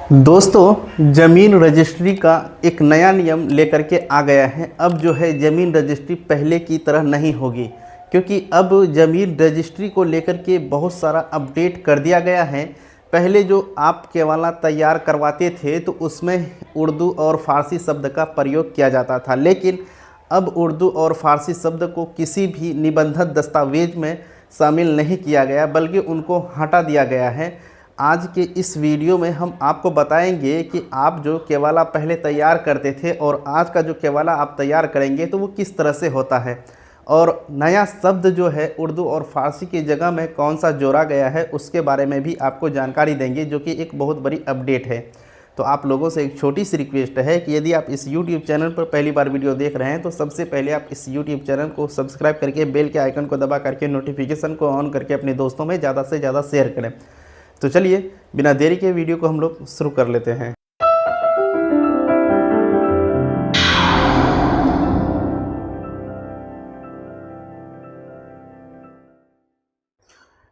दोस्तों, ज़मीन रजिस्ट्री का एक नया नियम लेकर के आ गया है। अब जो है ज़मीन रजिस्ट्री पहले की तरह नहीं होगी, क्योंकि अब ज़मीन रजिस्ट्री को लेकर के बहुत सारा अपडेट कर दिया गया है। पहले जो आप केवाला तैयार करवाते थे तो उसमें उर्दू और फ़ारसी शब्द का प्रयोग किया जाता था, लेकिन अब उर्दू और फ़ारसी शब्द को किसी भी निबंधित दस्तावेज में शामिल नहीं किया गया, बल्कि उनको हटा दिया गया है। आज के इस वीडियो में हम आपको बताएंगे कि आप जो केवाला पहले तैयार करते थे और आज का जो केवाला आप तैयार करेंगे तो वो किस तरह से होता है, और नया शब्द जो है उर्दू और फ़ारसी की जगह में कौन सा जोड़ा गया है उसके बारे में भी आपको जानकारी देंगे, जो कि एक बहुत बड़ी अपडेट है। तो आप लोगों से एक छोटी सी रिक्वेस्ट है कि यदि आप इस YouTube चैनल पर पहली बार वीडियो देख रहे हैं तो सबसे पहले आप इस YouTube चैनल को सब्सक्राइब करके बेल के आइकन को दबा करके नोटिफिकेशन को ऑन करके अपने दोस्तों में ज़्यादा से ज़्यादा शेयर करें। तो चलिए बिना देरी के वीडियो को हम लोग शुरू कर लेते हैं।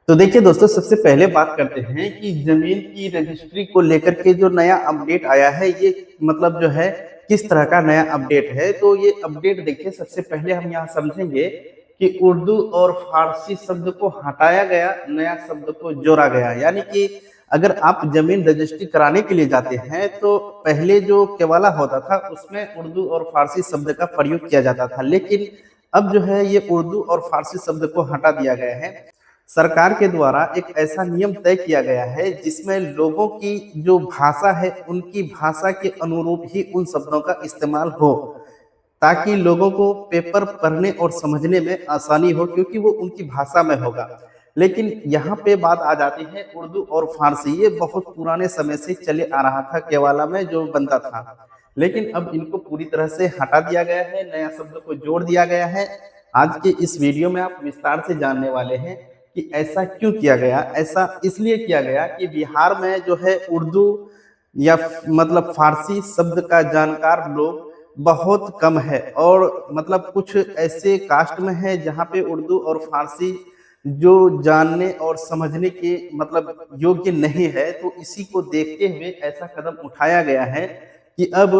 तो देखिए दोस्तों, सबसे पहले बात करते हैं कि जमीन की रजिस्ट्री को लेकर के जो नया अपडेट आया है, ये मतलब जो है किस तरह का नया अपडेट है। तो ये अपडेट देखिए, सबसे पहले हम यहाँ समझेंगे कि उर्दू और फारसी शब्द को हटाया गया, नया शब्द को जोड़ा गया। यानी कि अगर आप जमीन रजिस्ट्री कराने के लिए जाते हैं तो पहले जो केवाला होता था उसमें उर्दू और फारसी शब्द का प्रयोग किया जाता था, लेकिन अब जो है ये उर्दू और फारसी शब्द को हटा दिया गया है। सरकार के द्वारा एक ऐसा नियम तय किया गया है जिसमें लोगों की जो भाषा है उनकी भाषा के अनुरूप ही उन शब्दों का इस्तेमाल हो, ताकि लोगों को पेपर पढ़ने और समझने में आसानी हो, क्योंकि वो उनकी भाषा में होगा। लेकिन यहाँ पे बात आ जाती है उर्दू और फारसी, ये बहुत पुराने समय से चले आ रहा था केवाला में जो बनता था, लेकिन अब इनको पूरी तरह से हटा दिया गया है, नया शब्द को जोड़ दिया गया है। आज के इस वीडियो में आप विस्तार से जानने वाले हैं कि ऐसा क्यों किया गया। ऐसा इसलिए किया गया कि बिहार में जो है उर्दू या मतलब फारसी शब्द का जानकार लोग बहुत कम है, और मतलब कुछ ऐसे कास्ट में है जहाँ पे उर्दू और फारसी जो जानने और समझने के मतलब योग्य नहीं है। तो इसी को देखते हुए ऐसा कदम उठाया गया है कि अब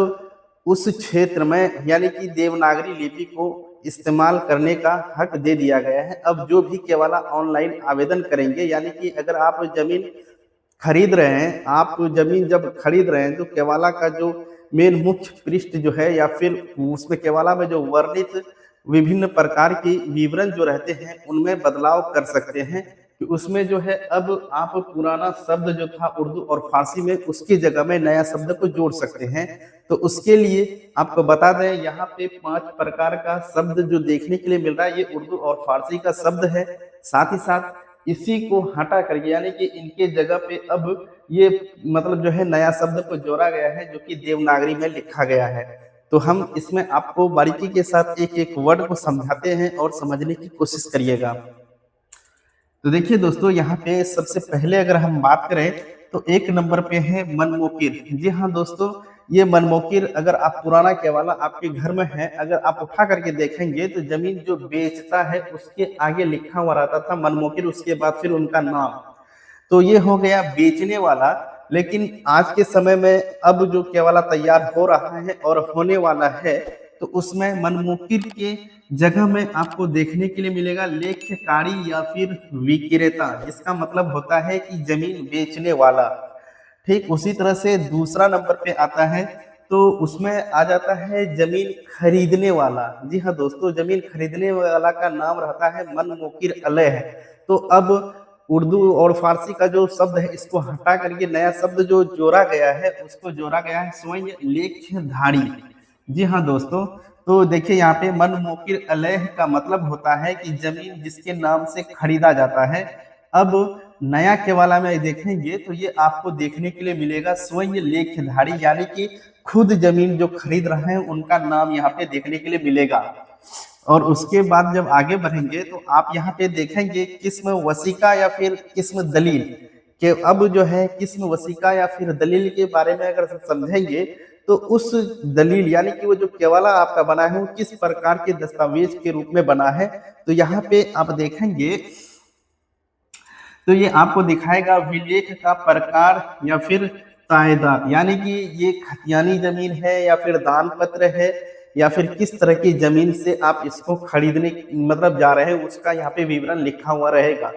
उस क्षेत्र में यानी कि देवनागरी लिपि को इस्तेमाल करने का हक दे दिया गया है। अब जो भी केवला ऑनलाइन आवेदन करेंगे, यानी कि अगर आप जमीन खरीद रहे हैं, आप जमीन जब खरीद रहे हैं तो केवाला का जो मेन मुख्य पृष्ठ जो है या फिर उसमें केवाला में जो वर्णित विभिन्न प्रकार की विवरण जो रहते हैं उनमें बदलाव कर सकते हैं, कि उसमें जो है अब आप पुराना शब्द जो था उर्दू और फारसी में उसकी जगह में नया शब्द को जोड़ सकते हैं। तो उसके लिए आपको बता दें, यहाँ पे 5 प्रकार का शब्द जो देखने के लिए मिल रहा है, ये उर्दू और फारसी का शब्द है। साथ ही साथ इसी को हटा करके यानी कि इनके जगह पे अब ये मतलब जो है नया शब्द को जोड़ा गया है, जो कि देवनागरी में लिखा गया है। तो हम इसमें आपको बारीकी के साथ एक एक वर्ड को समझाते हैं और समझने की कोशिश करिएगा। तो देखिए दोस्तों, यहाँ पे सबसे पहले अगर हम बात करें तो एक नंबर पे है मनमोकिर। जी हाँ दोस्तों, ये मनमोकिर अगर आप पुराना केवाला आपके घर में है, अगर आप उठा करके देखेंगे तो जमीन जो बेचता है उसके आगे लिखा हुआ रहता था मनमोकिर, उसके बाद फिर उनका नाम। तो ये हो गया बेचने वाला। लेकिन आज के समय में अब जो केवाला तैयार हो रहा है और होने वाला है, तो उसमें मनमुकिर के जगह में आपको देखने के लिए मिलेगा लेखकारी या फिर विक्रेता, जिसका मतलब होता है कि जमीन बेचने वाला। ठीक उसी तरह से दूसरा नंबर पे आता है तो उसमें आ जाता है जमीन खरीदने वाला। जी हाँ दोस्तों, जमीन खरीदने वाला का नाम रहता है मनमुकिर अलह। तो अब उर्दू और फारसी का जो शब्द है इसको हटा करके नया शब्द जो जोड़ा गया है उसको जोड़ा गया है स्वयं लेखधारी। जी हाँ दोस्तों, तो देखिए यहाँ पे मनमुकिर अलह का मतलब होता है कि जमीन जिसके नाम से खरीदा जाता है। अब नया केवाला में देखेंगे तो ये आपको देखने के लिए मिलेगा स्वयं लेखधारी, यानी कि खुद जमीन जो खरीद रहे हैं उनका नाम यहाँ पे देखने के लिए मिलेगा। और उसके बाद जब आगे बढ़ेंगे तो आप यहाँ पे देखेंगे किस्म वसीका या फिर किस्म दलील के। अब जो है किस्म वसीका या फिर दलील के बारे में अगर समझेंगे तो उस दलील यानी कि वो जो केवाला आपका बना है वो किस प्रकार के दस्तावेज के रूप में बना है। तो यहाँ पे आप देखेंगे तो ये आपको दिखाएगा विलेख का प्रकार या फिर तायदाद, यानी कि ये खतियानी जमीन है या फिर दान पत्र है या फिर किस तरह की जमीन से आप इसको खरीदने मतलब जा रहे हैं, उसका यहाँ पे विवरण लिखा हुआ रहेगा।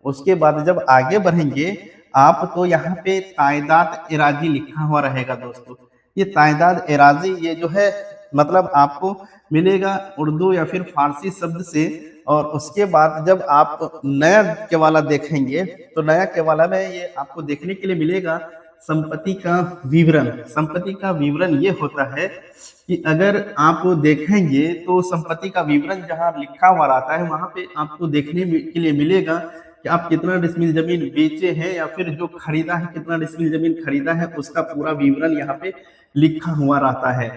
उसके बाद जब आगे बढ़ेंगे आप, तो यहाँ पे तायदाद एराजी लिखा हुआ रहेगा दोस्तों। ये तायदाद एराजी ये जो है मतलब आपको मिलेगा उर्दू या फिर फारसी शब्द से। और उसके बाद जब आप नया केवाला देखेंगे तो नया केवाला में ये आपको देखने के लिए मिलेगा संपत्ति का विवरण। संपत्ति का विवरण ये होता है कि अगर आप देखेंगे तो संपत्ति का विवरण जहाँ लिखा हुआ रहता है वहां पे आपको देखने के लिए मिलेगा कि आप कितना डिसमिल जमीन बेचे हैं या फिर जो खरीदा है कितना डिसमिल जमीन खरीदा है, उसका पूरा विवरण यहाँ पे लिखा हुआ रहता है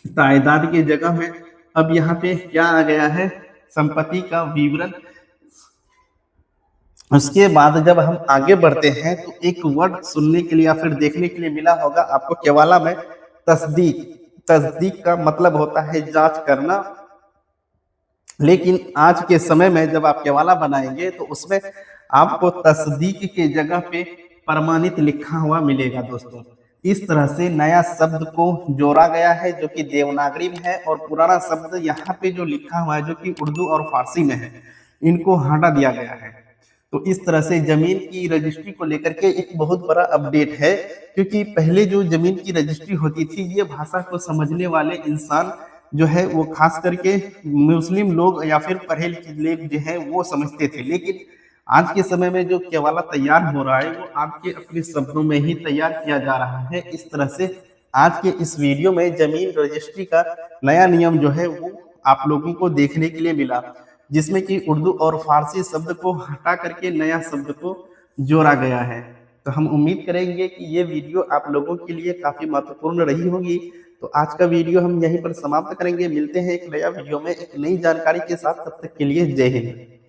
तायदाद की जगह में। अब यहाँ पे क्या आ गया है, संपत्ति का विवरण। उसके बाद जब हम आगे बढ़ते हैं तो एक वर्ड सुनने के लिए या फिर देखने के लिए मिला होगा आपको केवाला में, तस्दीक। तस्दीक का मतलब होता है जांच करना, लेकिन आज के समय में जब आप केवाला बनाएंगे तो उसमें आपको तस्दीक के जगह पे प्रमाणित लिखा हुआ मिलेगा दोस्तों। इस तरह से नया शब्द को जोड़ा गया है जो कि देवनागरी में है, और पुराना शब्द यहाँ पे जो लिखा हुआ है जो कि उर्दू और फारसी में है, इनको हटा दिया गया है। तो इस तरह से जमीन की रजिस्ट्री को लेकर के एक बहुत बड़ा अपडेट है, क्योंकि पहले जो जमीन की रजिस्ट्री होती थी ये भाषा को समझने वाले इंसान जो है वो खास करके मुस्लिम लोग या फिर पढ़े लिखे लोग जो है वो समझते थे। लेकिन आज के समय में जो केवाला तैयार हो रहा है वो आपके अपने शब्दों में ही तैयार किया जा रहा है। इस तरह से आज के इस वीडियो में जमीन रजिस्ट्री का नया नियम जो है वो आप लोगों को देखने के लिए मिला, जिसमें कि उर्दू और फारसी शब्द को हटा करके नया शब्द को जोड़ा गया है। तो हम उम्मीद करेंगे कि ये वीडियो आप लोगों के लिए काफी महत्वपूर्ण रही होगी। तो आज का वीडियो हम यहीं पर समाप्त करेंगे। मिलते हैं एक नया वीडियो में एक नई जानकारी के साथ, तब तक के लिए जय हिंद।